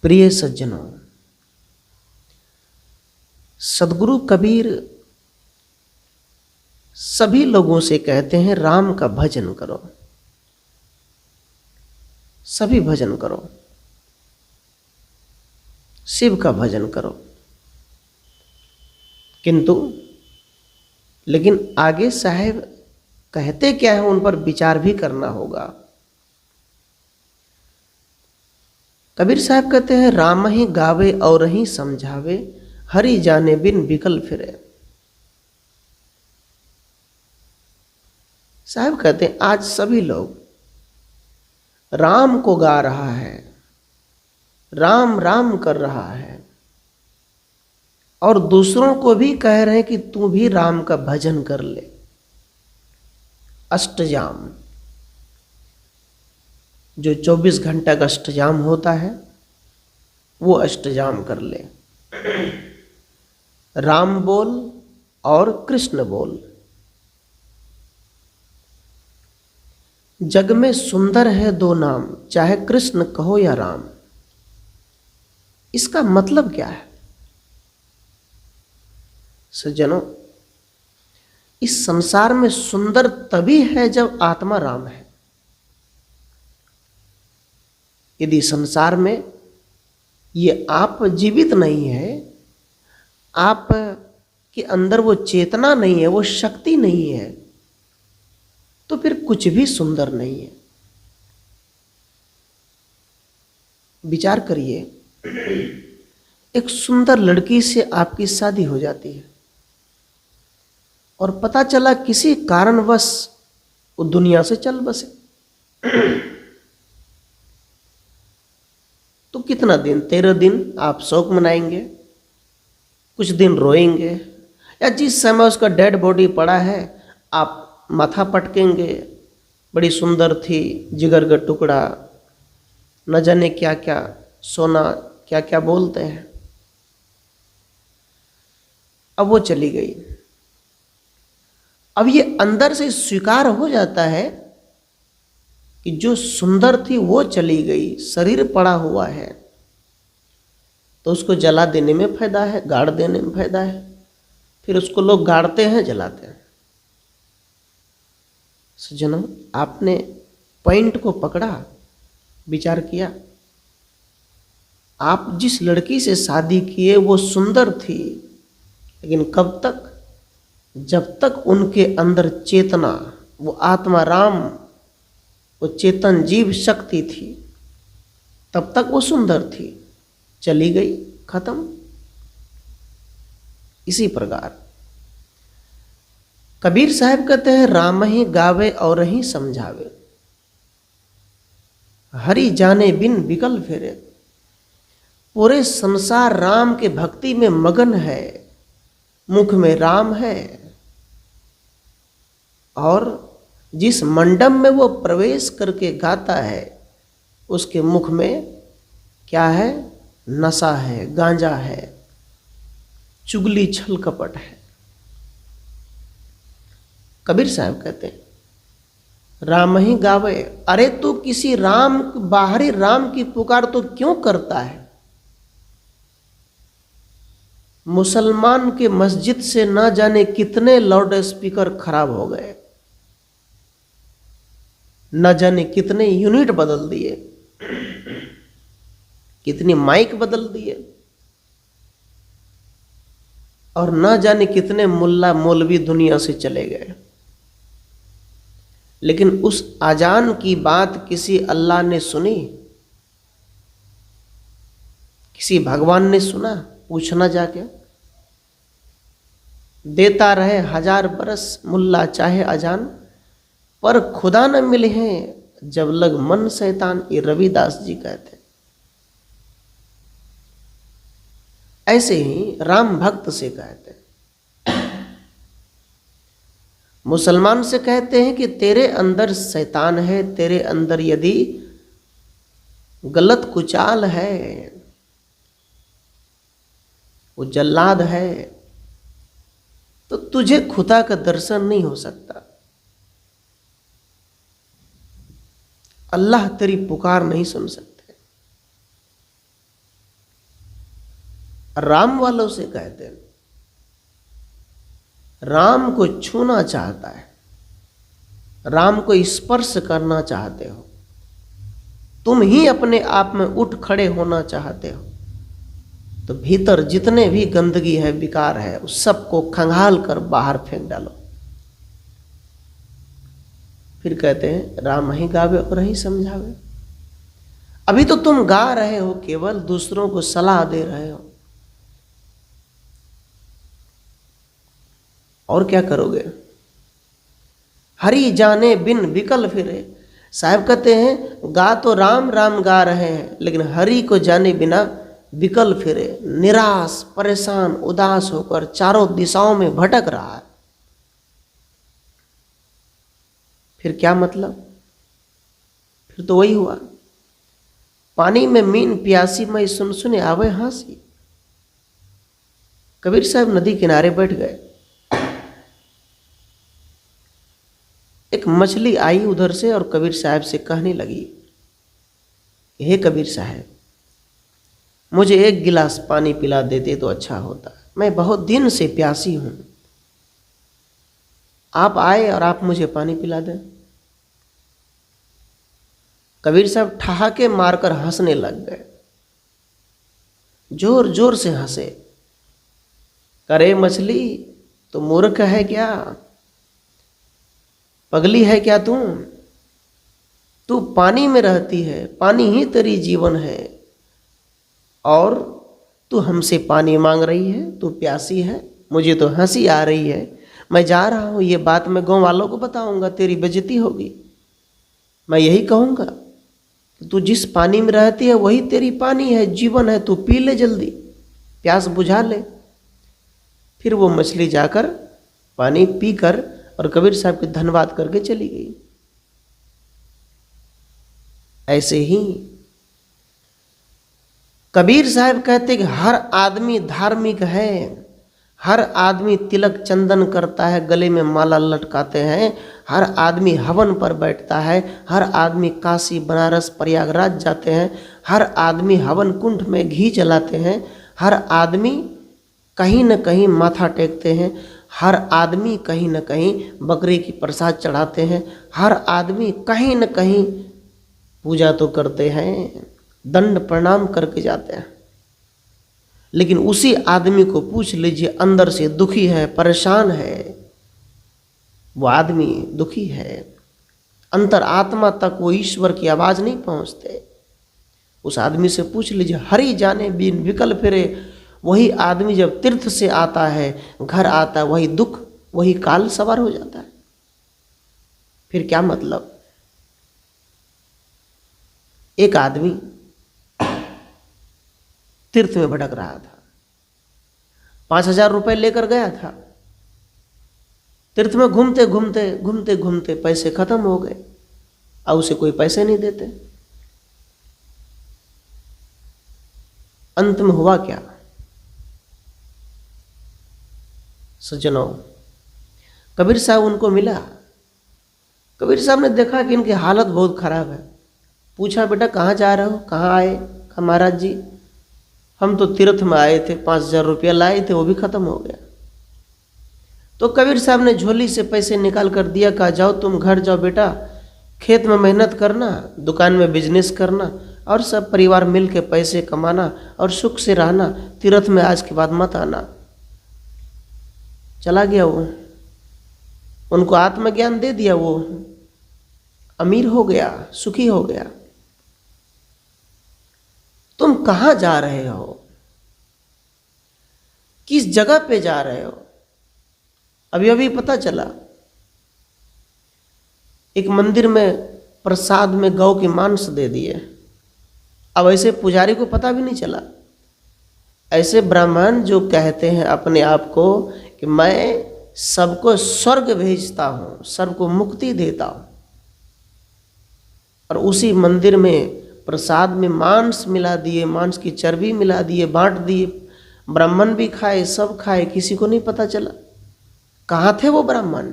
प्रिय सज्जनों, सदगुरु कबीर सभी लोगों से कहते हैं राम का भजन करो, सभी भजन करो, शिव का भजन करो। किंतु लेकिन आगे साहेब कहते क्या है उन पर विचार भी करना होगा। कबीर साहब कहते हैं राम ही गावे और ही समझावे, हरि जाने बिन विकल फिरे। साहब कहते हैं आज सभी लोग राम को गा रहा है, राम राम कर रहा है और दूसरों को भी कह रहे हैं कि तू भी राम का भजन कर ले। अष्टजाम, जो 24 घंटा का अष्टजाम होता है वो अष्टजाम कर ले। राम बोल और कृष्ण बोल। जग में सुंदर है दो नाम, चाहे कृष्ण कहो या राम। इसका मतलब क्या है सज्जनों? इस संसार में सुंदर तभी है जब आत्मा राम है। यदि संसार में ये आप जीवित नहीं है, आप के अंदर वो चेतना नहीं है, वो शक्ति नहीं है, तो फिर कुछ भी सुंदर नहीं है। विचार करिए, एक सुंदर लड़की से आपकी शादी हो जाती है और पता चला किसी कारणवश वो दुनिया से चल बसे, तो कितना दिन, 13 दिन आप शोक मनाएंगे, कुछ दिन रोएंगे, या जिस समय उसका डेड बॉडी पड़ा है आप माथा पटकेंगे, बड़ी सुंदर थी, जिगर का टुकड़ा, न जाने क्या क्या सोना क्या क्या बोलते हैं। अब वो चली गई। अब ये अंदर से स्वीकार हो जाता है कि जो सुंदर थी वो चली गई, शरीर पड़ा हुआ है, तो उसको जला देने में फायदा है, गाड़ देने में फायदा है। फिर उसको लोग गाड़ते हैं, जलाते हैं। सज्जनों, आपने पॉइंट को पकड़ा, विचार किया। आप जिस लड़की से शादी किए वो सुंदर थी, लेकिन कब तक? जब तक उनके अंदर चेतना, वो आत्मा राम, वो चेतन जीव शक्ति थी, तब तक वो सुंदर थी। चली गई, खत्म। इसी प्रकार कबीर साहब कहते हैं राम ही गावे और ही समझावे, हरि जाने बिन विकल फिरे। पूरे संसार राम के भक्ति में मगन है, मुख में राम है, और जिस मंडप में वो प्रवेश करके गाता है उसके मुख में क्या है? नशा है, गांजा है, चुगली छल कपट है। कबीर साहब कहते हैं राम ही गावे। अरे तू किसी राम, बाहरी राम की पुकार तो क्यों करता है? मुसलमान के मस्जिद से ना जाने कितने लाउड स्पीकर खराब हो गए, न जाने कितने यूनिट बदल दिए, कितनी माइक बदल दिए, और न जाने कितने मुल्ला मौलवी दुनिया से चले गए। लेकिन उस अजान की बात किसी अल्लाह ने सुनी? किसी भगवान ने सुना? पूछना जाके। देता रहे 1000 बरस मुल्ला चाहे अजान, पर खुदा न मिले हैं जब लग मन शैतान। ये रविदास जी कहते। ऐसे ही राम भक्त से कहते हैं, मुसलमान से कहते हैं कि तेरे अंदर शैतान है, तेरे अंदर यदि गलत कुचाल है, वो जल्लाद है, तो तुझे खुदा का दर्शन नहीं हो सकता। अल्लाह तेरी पुकार नहीं सुन सकते। राम वालों से कहते हैं, राम को छूना चाहता है, राम को स्पर्श करना चाहते हो, तुम ही अपने आप में उठ खड़े होना चाहते हो, तो भीतर जितने भी गंदगी है, विकार है, उस सबको खंगाल कर बाहर फेंक डालो। फिर कहते हैं राम ही गावे और ही समझावे। अभी तो तुम गा रहे हो, केवल दूसरों को सलाह दे रहे हो, और क्या करोगे? हरि जाने बिन विकल फिरे। साहब कहते हैं गा तो राम राम गा रहे हैं, लेकिन हरि को जाने बिना विकल फिरे, निराश, परेशान, उदास होकर चारों दिशाओं में भटक रहा है। फिर क्या मतलब? फिर तो वही हुआ, पानी में मीन प्यासी मई सुन सुने आवे हंसी। कबीर साहब नदी किनारे बैठ गए। एक मछली आई उधर से और कबीर साहब से कहने लगी, हे कबीर साहब, मुझे एक गिलास पानी पिला देते तो अच्छा होता, मैं बहुत दिन से प्यासी हूं, आप आए और आप मुझे पानी पिला दें। कबीर साहब ठहाके मारकर हंसने लग गए, जोर जोर से हंसे। करे मछली, तो मूर्ख है क्या? पगली है क्या तू पानी में रहती है, पानी ही तेरी जीवन है, और तू हमसे पानी मांग रही है, तू प्यासी है। मुझे तो हंसी आ रही है, मैं जा रहा हूं, ये बात मैं गांव वालों को बताऊंगा, तेरी बेइज्जती होगी। मैं यही कहूंगा कि तू जिस पानी में रहती है वही तेरी पानी है, जीवन है, तू पी ले, जल्दी प्यास बुझा ले। फिर वो मछली जाकर पानी पीकर और कबीर साहब के धन्यवाद करके चली गई। ऐसे ही कबीर साहब कहते कि हर आदमी धार्मिक है, हर आदमी तिलक चंदन करता है, गले में माला लटकाते हैं, हर आदमी हवन पर बैठता है, हर आदमी काशी बनारस प्रयागराज जाते हैं, हर आदमी हवन कुंड में घी जलाते हैं, हर आदमी कहीं न कहीं माथा टेकते हैं, हर आदमी कहीं न कहीं बकरी की प्रसाद चढ़ाते हैं, हर आदमी कहीं न कहीं पूजा तो करते हैं, दंड प्रणाम करके जाते हैं। लेकिन उसी आदमी को पूछ लीजिए, अंदर से दुखी है, परेशान है, वो आदमी दुखी है, अंतर आत्मा तक वो ईश्वर की आवाज नहीं पहुंचते। उस आदमी से पूछ लीजिए, हरि जाने बिन विकल फिरे। वही आदमी जब तीर्थ से आता है, घर आता है, वही दुख, वही काल सवार हो जाता है। फिर क्या मतलब? एक आदमी तीर्थ में भटक रहा था, 5,000 रुपए लेकर गया था, तीर्थ में घूमते घूमते घूमते घूमते पैसे खत्म हो गए, और उसे कोई पैसे नहीं देते। अंत में हुआ क्या सज्जनों? कबीर साहब उनको मिला। कबीर साहब ने देखा कि इनकी हालत बहुत खराब है। पूछा, बेटा कहाँ जा रहे हो, कहाँ आए? कहा, महाराज जी हम तो तीर्थ में आए थे, 5,000 रुपया लाए थे, वो भी खत्म हो गया। तो कबीर साहब ने झोली से पैसे निकाल कर दिया, कहा जाओ तुम घर जाओ बेटा, खेत में मेहनत करना, दुकान में बिजनेस करना, और सब परिवार मिल के पैसे कमाना और सुख से रहना, तीर्थ में आज के बाद मत आना। चला गया वो, उनको आत्मज्ञान दे दिया, वो अमीर हो गया, सुखी हो गया। तुम कहाँ जा रहे हो? किस जगह पे जा रहे हो? अभी अभी पता चला, एक मंदिर में प्रसाद में गौ के मांस दे दिए। अब ऐसे पुजारी को पता भी नहीं चला। ऐसे ब्राह्मण जो कहते हैं अपने आप को कि मैं सबको स्वर्ग भेजता हूँ, सबको मुक्ति देता हूँ, और उसी मंदिर में प्रसाद में मांस मिला दिए, मांस की चर्बी मिला दिए, बांट दिए। ब्राह्मण भी खाए, सब खाए, किसी को नहीं पता चला। कहाँ थे वो ब्राह्मण?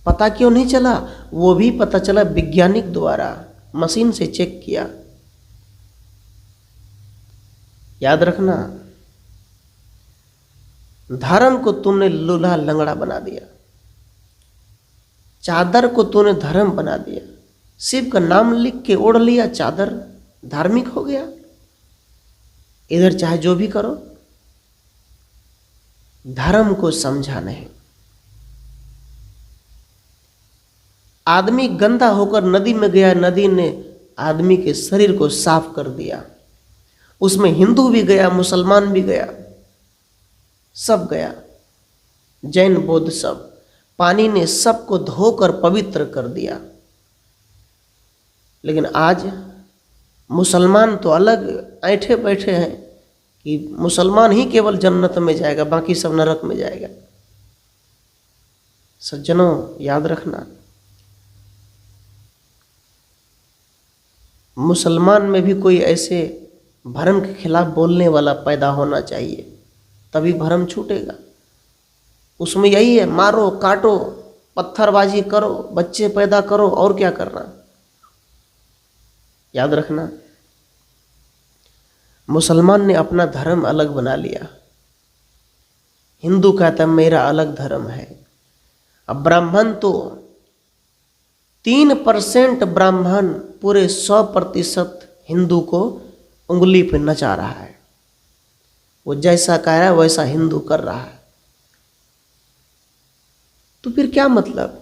पता क्यों नहीं चला? वो भी पता चला वैज्ञानिक द्वारा, मशीन से चेक किया। याद रखना, धर्म को तुमने लूल्हा लंगड़ा बना दिया, चादर को तूने धर्म बना दिया। शिव का नाम लिख के ओढ़ लिया चादर, धार्मिक हो गया। इधर चाहे जो भी करो, धर्म को समझा नहीं। आदमी गंदा होकर नदी में गया, नदी ने आदमी के शरीर को साफ कर दिया। उसमें हिंदू भी गया, मुसलमान भी गया, सब गया, जैन बौद्ध सब। पानी ने सबको धोकर पवित्र कर दिया। लेकिन आज मुसलमान तो अलग ऐंठे बैठे हैं कि मुसलमान ही केवल जन्नत में जाएगा, बाकी सब नरक में जाएगा। सज्जनों, याद रखना, मुसलमान में भी कोई ऐसे भरम के खिलाफ बोलने वाला पैदा होना चाहिए, तभी भरम छूटेगा। उसमें यही है, मारो काटो, पत्थरबाजी करो, बच्चे पैदा करो, और क्या करना। याद रखना, मुसलमान ने अपना धर्म अलग बना लिया, हिंदू कहता है मेरा अलग धर्म है। अब ब्राह्मण तो 3% ब्राह्मण पूरे 100% हिंदू को उंगली पे नचा रहा है। वो जैसा कह रहा है वैसा हिंदू कर रहा है। तो फिर क्या मतलब?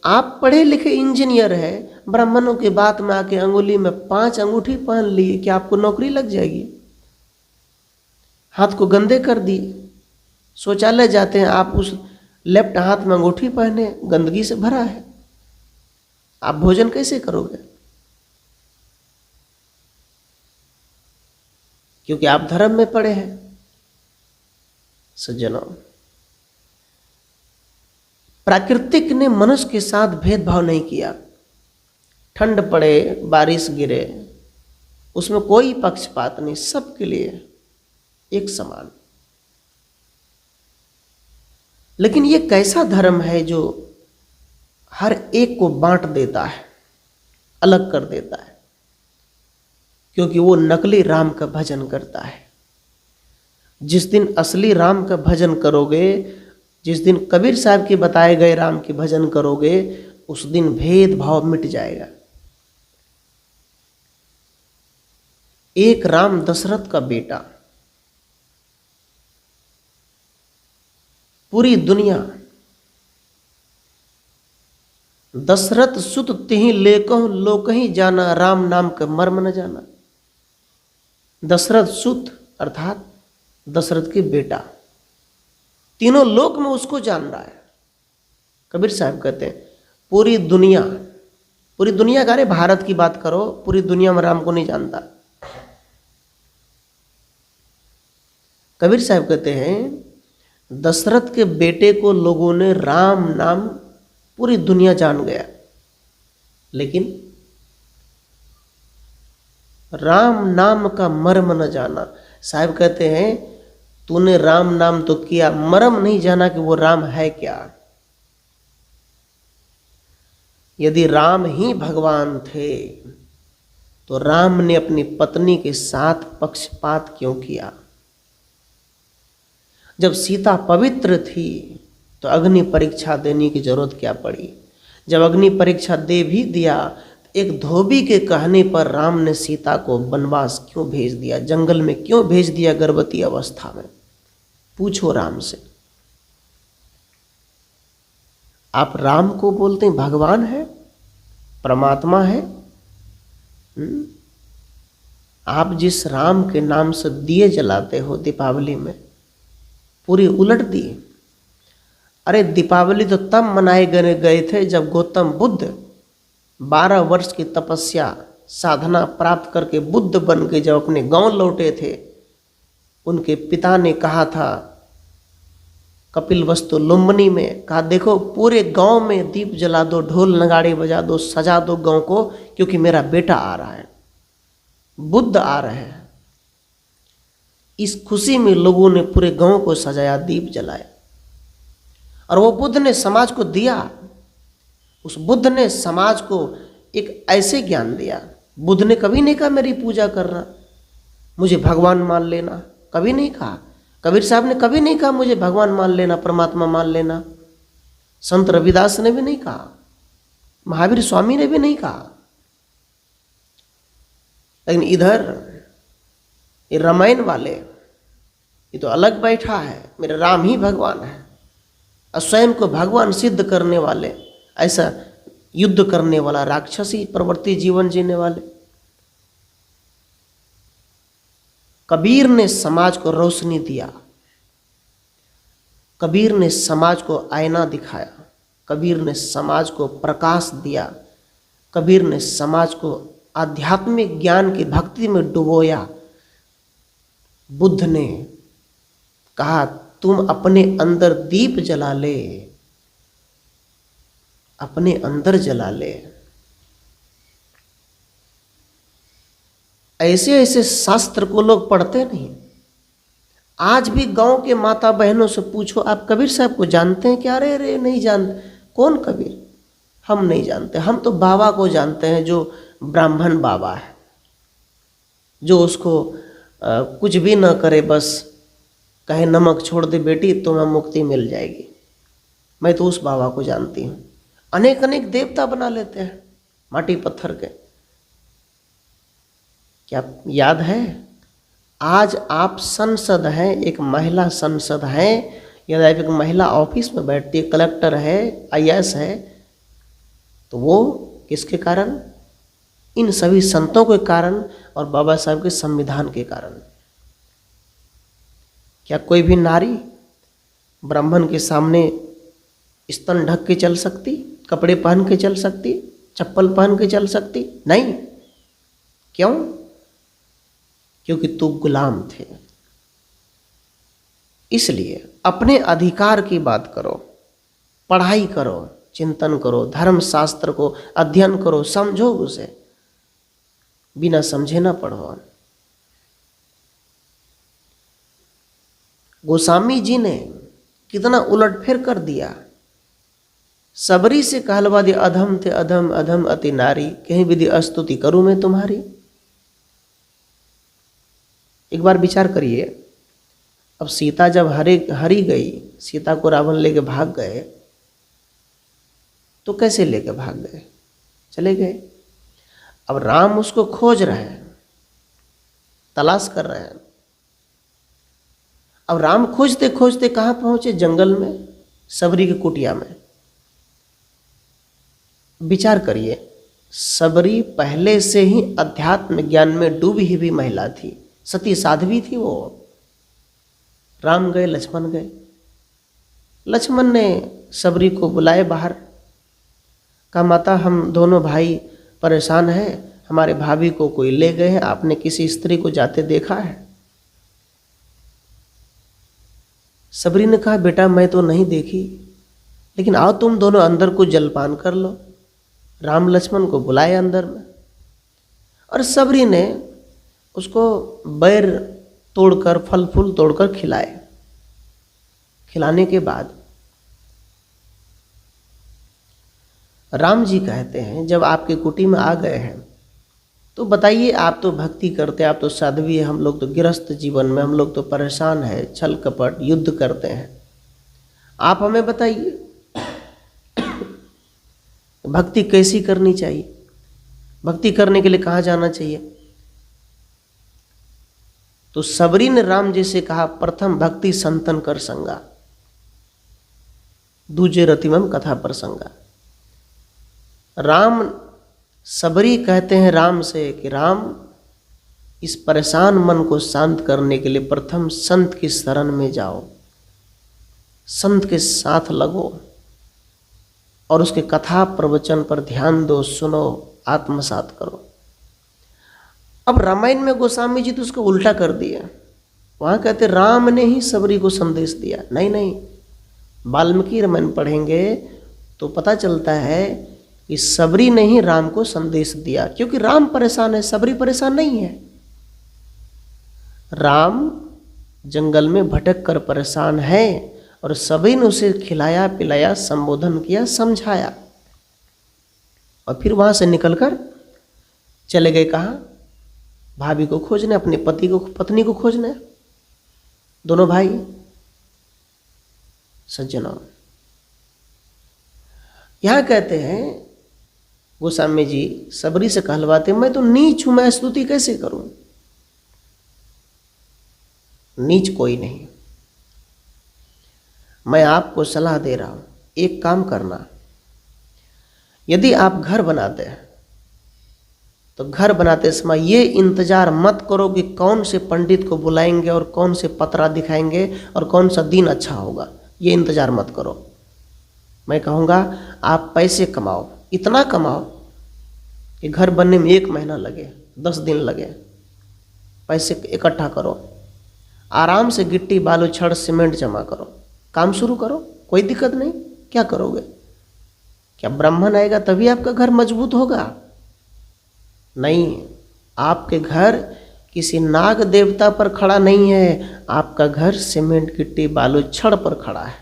आप पढ़े लिखे इंजीनियर है, ब्राह्मणों की बात में आके अंगुली में 5 अंगूठी पहन लिए, क्या आपको नौकरी लग जाएगी? हाथ को गंदे कर दिए, शौचालय जाते हैं आप, उस लेफ्ट हाथ में अंगूठी पहने, गंदगी से भरा है, आप भोजन कैसे करोगे? क्योंकि आप धर्म में पड़े हैं। सज्जनों, प्राकृतिक ने मनुष्य के साथ भेदभाव नहीं किया। ठंड पड़े, बारिश गिरे, उसमें कोई पक्षपात नहीं, सबके लिए एक समान। लेकिन ये कैसा धर्म है जो हर एक को बांट देता है, अलग कर देता है? क्योंकि वो नकली राम का भजन करता है। जिस दिन असली राम का भजन करोगे, जिस दिन कबीर साहब के बताए गए राम के भजन करोगे, उस दिन भेदभाव मिट जाएगा। एक राम दशरथ का बेटा, पूरी दुनिया दशरथ सुत तिहि लेकहु लोकहि जाना, राम नाम का मर्म न जाना। दशरथ सुत अर्थात दशरथ के बेटा, तीनों लोक में उसको जान रहा है। कबीर साहब कहते हैं पूरी दुनिया का, अरे भारत की बात करो, पूरी दुनिया में राम को नहीं जानता। कबीर साहब कहते हैं दशरथ के बेटे को लोगों ने राम नाम पूरी दुनिया जान गया, लेकिन राम नाम का मर्म न जाना। साहब कहते हैं तूने राम नाम तो किया, मर्म नहीं जाना कि वो राम है क्या। यदि राम ही भगवान थे तो राम ने अपनी पत्नी के साथ पक्षपात क्यों किया? जब सीता पवित्र थी तो अग्नि परीक्षा देने की जरूरत क्या पड़ी? जब अग्नि परीक्षा दे भी दिया, एक धोबी के कहने पर राम ने सीता को वनवास क्यों भेज दिया, जंगल में क्यों भेज दिया गर्भवती अवस्था में? पूछो राम से। आप राम को बोलते हैं भगवान है, परमात्मा है। आप जिस राम के नाम से दिए जलाते हो दीपावली में, पूरी उलट दिए। अरे दीपावली तो तब मनाए गए थे जब गौतम बुद्ध 12 वर्ष की तपस्या साधना प्राप्त करके बुद्ध बन के जब अपने गांव लौटे थे, उनके पिता ने कहा था कपिलवस्तु लुम्बिनी में, कहा देखो पूरे गांव में दीप जला दो, ढोल नगाड़े बजा दो, सजा दो गांव को, क्योंकि मेरा बेटा आ रहा है, बुद्ध आ रहे हैं। इस खुशी में लोगों ने पूरे गांव को सजाया, दीप जलाए, और वो बुद्ध ने समाज को दिया। उस बुद्ध ने समाज को एक ऐसे ज्ञान दिया। बुद्ध ने कभी नहीं कहा मेरी पूजा करना, मुझे भगवान मान लेना, कभी नहीं कहा। कबीर साहब ने कभी नहीं कहा मुझे भगवान मान लेना, परमात्मा मान लेना। संत रविदास ने भी नहीं कहा, महावीर स्वामी ने भी नहीं कहा। लेकिन इधर ये रामायण वाले, ये तो अलग बैठा है, मेरे राम ही भगवान है, और स्वयं को भगवान सिद्ध करने वाले, ऐसा युद्ध करने वाला, राक्षसी प्रवृत्ति जीवन जीने वाले। कबीर ने समाज को रोशनी दिया, कबीर ने समाज को आईना दिखाया, कबीर ने समाज को प्रकाश दिया, कबीर ने समाज को आध्यात्मिक ज्ञान की भक्ति में डुबोया। बुद्ध ने कहा तुम अपने अंदर दीप जला ले, अपने अंदर जला ले। ऐसे ऐसे शास्त्र को लोग पढ़ते नहीं। आज भी गांव के माता बहनों से पूछो आप कबीर साहब को जानते हैं क्या? अरे अरे नहीं जानते। कौन कबीर? हम नहीं जानते, हम तो बाबा को जानते हैं जो ब्राह्मण बाबा है, जो उसको कुछ भी न करे, बस कहे नमक छोड़ दे बेटी तुम्हें मुक्ति मिल जाएगी। मैं तो उस बाबा को जानती हूँ। अनेक अनेक देवता बना लेते हैं माटी पत्थर के। क्या याद है आज आप संसद हैं, एक महिला संसद है, या एक महिला ऑफिस में बैठती है, कलेक्टर है, आईएएस है, तो वो किसके कारण? इन सभी संतों के कारण और बाबा साहब के संविधान के कारण। क्या कोई भी नारी ब्राह्मण के सामने स्तन ढक के चल सकती, कपड़े पहन के चल सकती, चप्पल पहन के चल सकती? नहीं। क्यों? क्योंकि तू गुलाम थे। इसलिए अपने अधिकार की बात करो, पढ़ाई करो, चिंतन करो, धर्म शास्त्र को अध्ययन करो, समझो उसे, बिना समझे ना पढ़ो। गोस्वामी जी ने कितना उलटफेर कर दिया। सबरी से कहलवा दे अधम थे अधम, अधम अति नारी, कहीं विधि स्तुति करूं मैं तुम्हारी। एक बार विचार करिए, अब सीता जब हरी गई, सीता को रावण लेके भाग गए, तो कैसे लेके भाग गए? चले गए। अब राम उसको खोज रहे हैं, तलाश कर रहे हैं। अब राम खोजते खोजते कहाँ पहुंचे? जंगल में, सबरी की कुटिया में। विचार करिए, सबरी पहले से ही अध्यात्म ज्ञान में डूबी हुई महिला थी, सती साध्वी थी वो। राम गए, लक्ष्मण गए। लक्ष्मण ने सबरी को बुलाए बाहर, कहा माता हम दोनों भाई परेशान हैं, हमारे भाभी को कोई ले गए हैं, आपने किसी स्त्री को जाते देखा है? सबरी ने कहा बेटा मैं तो नहीं देखी, लेकिन आओ तुम दोनों अंदर को जलपान कर लो। राम लक्ष्मण को बुलाए अंदर में, और सबरी ने उसको बैर तोड़कर, फल फूल तोड़कर खिलाए। खिलाने के बाद राम जी कहते हैं जब आपके कुटी में आ गए हैं तो बताइए, आप तो भक्ति करते हैं, आप तो साध्वी है, हम लोग तो गृहस्थ जीवन में, हम लोग तो परेशान है, छल कपट युद्ध करते हैं, आप हमें बताइए भक्ति कैसी करनी चाहिए, भक्ति करने के लिए कहाँ जाना चाहिए? तो सबरी ने राम जी से कहा प्रथम भक्ति संतन कर संगा, दूजे रतिमम कथा प्रसंगा। राम सबरी कहते हैं राम से कि राम इस परेशान मन को शांत करने के लिए प्रथम संत की शरण में जाओ, संत के साथ लगो और उसके कथा प्रवचन पर ध्यान दो, सुनो, आत्मसात करो। अब रामायण में गोस्वामी जी तो उसको उल्टा कर दिया। वहाँ कहते राम ने ही सबरी को संदेश दिया। नहीं नहीं, वाल्मीकि रामायण पढ़ेंगे तो पता चलता है कि सबरी ने ही राम को संदेश दिया, क्योंकि राम परेशान है, सबरी परेशान नहीं है। राम जंगल में भटक कर परेशान है और सभी ने उसे खिलाया पिलाया, संबोधन किया, समझाया, और फिर वहाँ से निकलकर चले गए कहाँ? भाभी को खोजने, अपने पति को, पत्नी को खोजने, दोनों भाई। सज्जनों, यहां कहते हैं गोस्वामी जी सबरी से कहलवाते, मैं तो नीच हूं, मैं स्तुति कैसे करूं? नीच कोई नहीं। मैं आपको सलाह दे रहा हूं, एक काम करना, यदि आप घर बनाते हैं तो घर बनाते समय ये इंतजार मत करो कि कौन से पंडित को बुलाएंगे और कौन से पतरा दिखाएंगे और कौन सा दिन अच्छा होगा, ये इंतजार मत करो। मैं कहूँगा आप पैसे कमाओ, इतना कमाओ कि घर बनने में 1 महीना लगे, 10 दिन लगे, पैसे इकट्ठा करो, आराम से गिट्टी बालू छड़ सीमेंट जमा करो, काम शुरू करो, कोई दिक्कत नहीं। क्या करोगे? क्या ब्राह्मण आएगा तभी आपका घर मजबूत होगा? नहीं, आपके घर किसी नाग देवता पर खड़ा नहीं है, आपका घर सीमेंट गिट्टी बालू छड़ पर खड़ा है,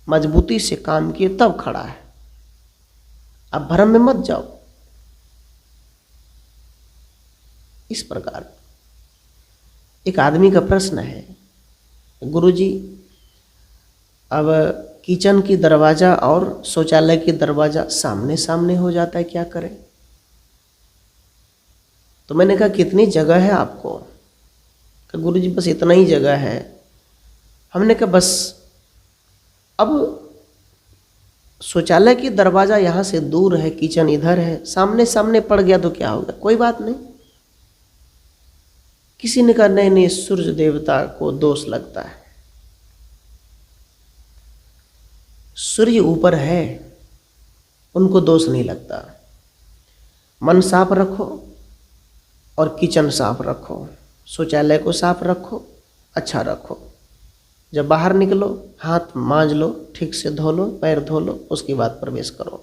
मजबूती से काम किए तब खड़ा है। आप भ्रम में मत जाओ। इस प्रकार एक आदमी का प्रश्न है, गुरुजी अब किचन की दरवाजा और शौचालय की दरवाजा सामने सामने हो जाता है, क्या करें? तो मैंने कहा कितनी जगह है आपको? कि गुरुजी बस इतना ही जगह है। हमने कहा बस अब शौचालय की दरवाजा यहाँ से दूर है, किचन इधर है, सामने सामने पड़ गया तो क्या होगा? कोई बात नहीं। किसी ने कहा नहीं नहीं, सूर्य देवता को दोष लगता है, सूर्य ऊपर है, उनको दोष नहीं लगता। मन साफ रखो और किचन साफ रखो, शौचालय को साफ रखो, अच्छा रखो। जब बाहर निकलो हाथ मांज लो, ठीक से धो लो, पैर धो लो, उसके बाद प्रवेश करो।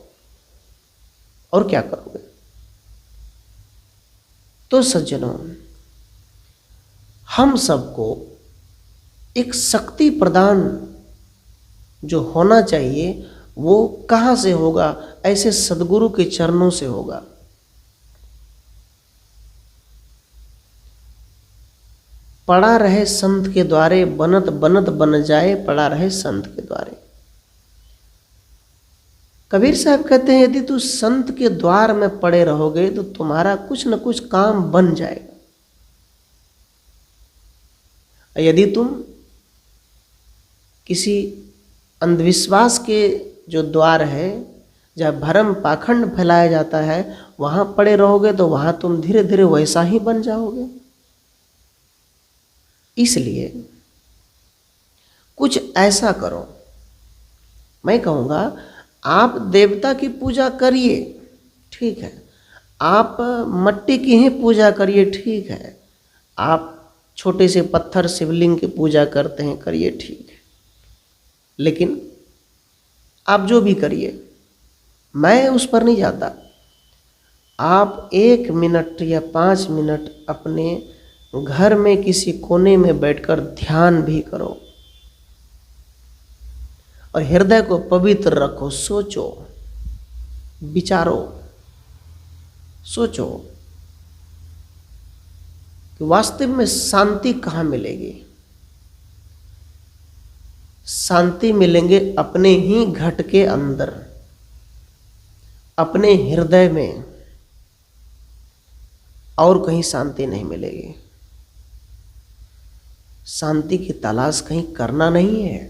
और क्या करोगे? तो सज्जनों, हम सबको एक शक्ति प्रदान जो होना चाहिए वो कहाँ से होगा? ऐसे सद्गुरु के चरणों से होगा। पड़ा रहे संत के द्वारे, बनत बनत बन जाए, पड़ा रहे संत के द्वारे। कबीर साहब कहते हैं यदि तू संत के द्वार में पड़े रहोगे तो तुम्हारा कुछ न कुछ काम बन जाएगा। यदि तुम किसी अंधविश्वास के जो द्वार है, जहाँ भरम पाखंड फैलाया जाता है, वहाँ पड़े रहोगे तो वहाँ तुम धीरे धीरे वैसा ही बन जाओगे। इसलिए कुछ ऐसा करो। मैं कहूँगा आप देवता की पूजा करिए, ठीक है, आप मट्टी की ही पूजा करिए, ठीक है, आप छोटे से पत्थर शिवलिंग की पूजा करते हैं, करिए, ठीक है, लेकिन आप जो भी करिए, मैं उस पर नहीं जाता। आप 1 मिनट या 5 मिनट अपने घर में किसी कोने में बैठकर ध्यान भी करो और हृदय को पवित्र रखो। सोचो, विचारो, सोचो कि वास्तव में शांति कहाँ मिलेगी। शांति मिलेंगे अपने ही घट के अंदर, अपने हृदय में, और कहीं शांति नहीं मिलेगी। शांति की तलाश कहीं करना नहीं है।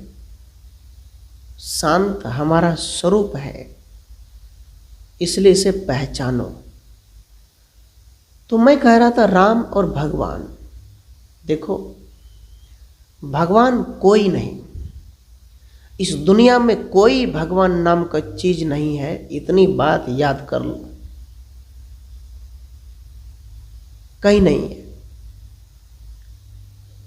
शांत हमारा स्वरूप है, इसलिए इसे पहचानो। तो मैं कह रहा था राम और भगवान, देखो भगवान कोई नहीं, इस दुनिया में कोई भगवान नाम का चीज नहीं है, इतनी बात याद कर लो। कहीं नहीं है।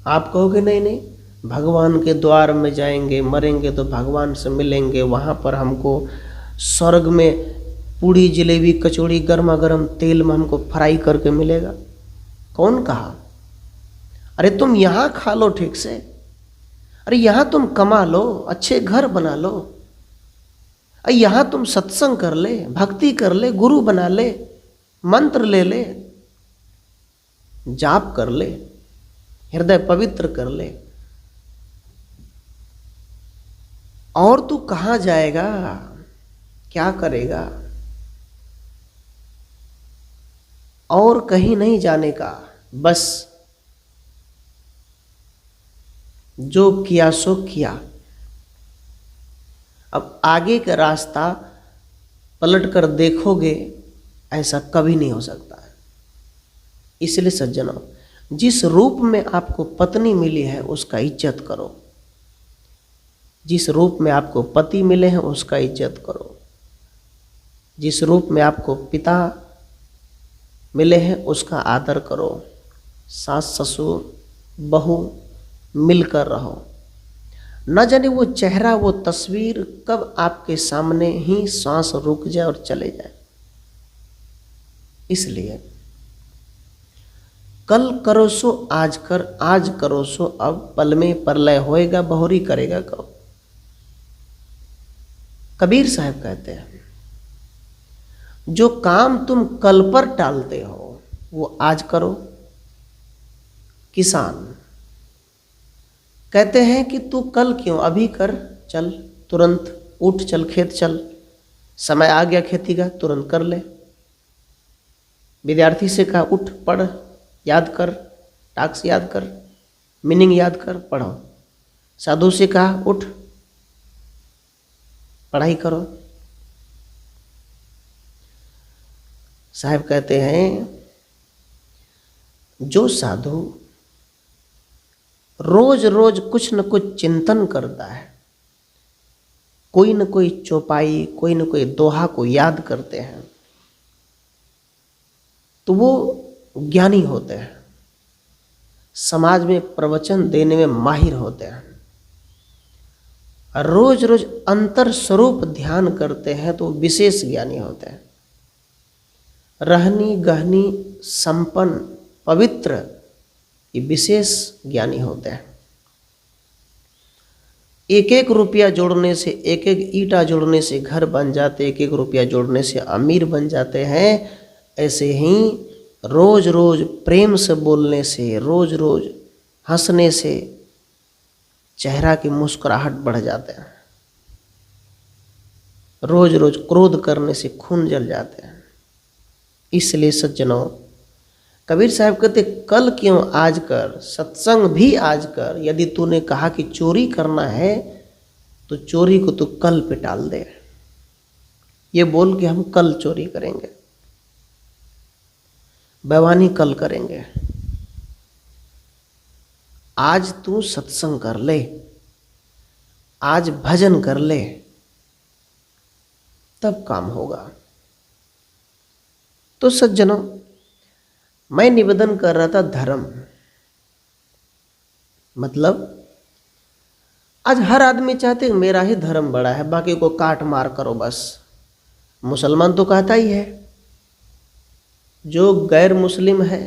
आप कहोगे नहीं नहीं, भगवान के द्वार में जाएंगे, मरेंगे तो भगवान से मिलेंगे, वहाँ पर हमको स्वर्ग में पूड़ी जलेबी कचौड़ी गर्मा गर्म तेल में हमको फ्राई करके मिलेगा। कौन कहा? अरे तुम यहाँ खा लो ठीक से, अरे यहाँ तुम कमा लो, अच्छे घर बना लो, अरे यहाँ तुम सत्संग कर ले, भक्ति कर ले, गुरु बना ले, मंत्र ले ले, जाप कर ले, हृदय पवित्र कर ले। और तू कहाँ जाएगा, क्या करेगा? और कहीं नहीं जाने का, बस जो किया सो किया। अब आगे का रास्ता पलट कर देखोगे, ऐसा कभी नहीं हो सकता है। इसलिए सज्जनों, जिस रूप में आपको पत्नी मिली है उसका इज्जत करो, जिस रूप में आपको पति मिले हैं उसका इज्जत करो, जिस रूप में आपको पिता मिले हैं उसका आदर करो। सास ससुर बहू मिलकर रहो। न जाने वो चेहरा, वो तस्वीर कब आपके सामने ही सांस रुक जाए और चले जाए। इसलिए कल करो सो आज कर, आज करो सो अब, पल में प्रलय होएगा बहुरी करेगा कब। कबीर साहब कहते हैं, जो काम तुम कल पर टालते हो वो आज करो। किसान कहते हैं कि तू कल क्यों, अभी कर, चल तुरंत उठ, चल खेत चल, समय आ गया खेती का, तुरंत कर ले। विद्यार्थी से कहा उठ पढ़, याद कर, टास्क याद कर, मीनिंग याद कर, पढ़ो। साधु से कहा उठ पढ़ाई करो। साहब कहते हैं, जो साधु रोज रोज कुछ न कुछ चिंतन करता है, कोई न कोई चौपाई, कोई न कोई दोहा को याद करते हैं, तो वो ज्ञानी होते हैं, समाज में प्रवचन देने में माहिर होते हैं। रोज रोज अंतर स्वरूप ध्यान करते हैं तो विशेष ज्ञानी होते हैं। रहनी गहनी संपन्न पवित्र, ये विशेष ज्ञानी होते हैं। एक एक रुपया जोड़ने से, एक एक ईंटा जोड़ने से घर बन जाते, एक एक रुपया जोड़ने से अमीर बन जाते हैं। ऐसे ही रोज रोज प्रेम से बोलने से, रोज रोज हंसने से चेहरा की मुस्कुराहट बढ़ जाते हैं। रोज रोज क्रोध करने से खून जल जाते हैं। इसलिए सज्जनों, कबीर साहब कहते कल क्यों आज कर, सत्संग भी आज कर। यदि तूने कहा कि चोरी करना है तो चोरी को तू कल पे टाल दे। ये बोल के हम कल चोरी करेंगे, बेईमानी कल करेंगे। आज तू सत्संग कर ले, आज भजन कर ले, तब काम होगा। तो सज्जनों, मैं निवेदन कर रहा था धर्म, मतलब आज हर आदमी चाहते हैं मेरा ही धर्म बड़ा है, बाकी को काट मार करो बस। मुसलमान तो कहता ही है, जो गैर मुस्लिम है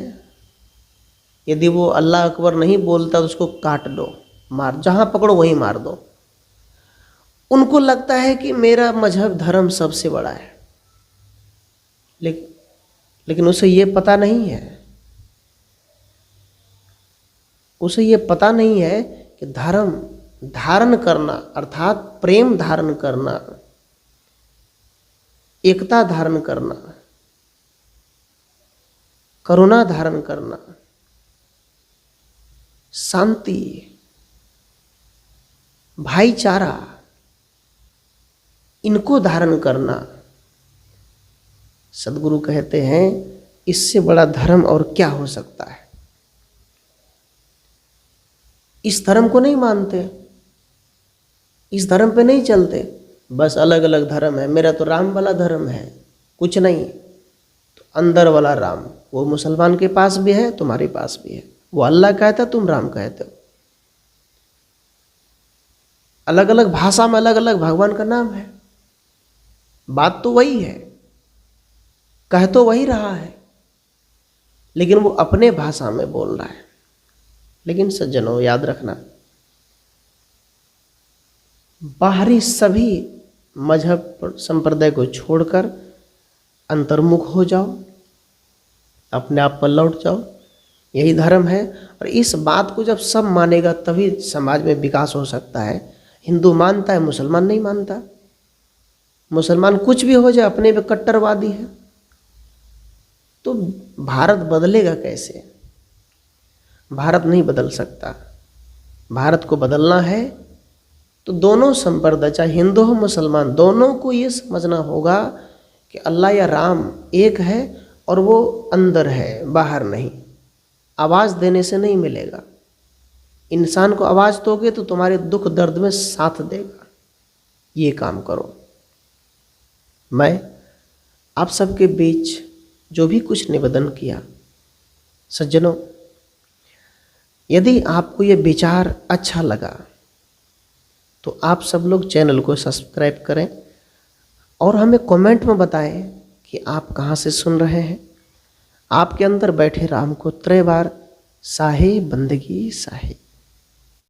यदि वो अल्लाह अकबर नहीं बोलता तो उसको काट दो, मार, जहां पकड़ो वहीं मार दो। उनको लगता है कि मेरा मजहब धर्म सबसे बड़ा है, लेकिन उसे ये पता नहीं है, उसे ये पता नहीं है कि धर्म धारण करना अर्थात प्रेम धारण करना, एकता धारण करना, करुणा धारण करना, शांति, भाईचारा, इनको धारण करना। सद्गुरु कहते हैं इससे बड़ा धर्म और क्या हो सकता है। इस धर्म को नहीं मानते, इस धर्म पे नहीं चलते, बस अलग अलग धर्म है। मेरा तो राम वाला धर्म है, कुछ नहीं। तो अंदर वाला राम वो मुसलमान के पास भी है, तुम्हारे पास भी है। वो अल्लाह कहता, तुम राम कहते हो। अलग अलग भाषा में अलग अलग भगवान का नाम है, बात तो वही है, कह तो वही रहा है, लेकिन वो अपने भाषा में बोल रहा है। लेकिन सज्जनों याद रखना, बाहरी सभी मजहब संप्रदाय को छोड़कर अंतर्मुख हो जाओ, अपने आप पर लौट जाओ, यही धर्म है। और इस बात को जब सब मानेगा तभी समाज में विकास हो सकता है। हिंदू मानता है, मुसलमान नहीं मानता। मुसलमान कुछ भी हो जाए अपने पे कट्टरवादी है। तो भारत बदलेगा कैसे? भारत नहीं बदल सकता। भारत को बदलना है तो दोनों संप्रदाय, चाहे हिंदू हो मुसलमान, दोनों को ये समझना होगा कि अल्लाह या राम एक है और वो अंदर है, बाहर नहीं। आवाज़ देने से नहीं मिलेगा। इंसान को आवाज़ दोगे तो तुम्हारे दुख दर्द में साथ देगा। ये काम करो। मैं आप सबके बीच जो भी कुछ निवेदन किया, सज्जनों, यदि आपको ये विचार अच्छा लगा तो आप सब लोग चैनल को सब्सक्राइब करें और हमें कमेंट में बताएं कि आप कहाँ से सुन रहे हैं। आपके अंदर बैठे राम को 3 बार साहे बंदगी साहे।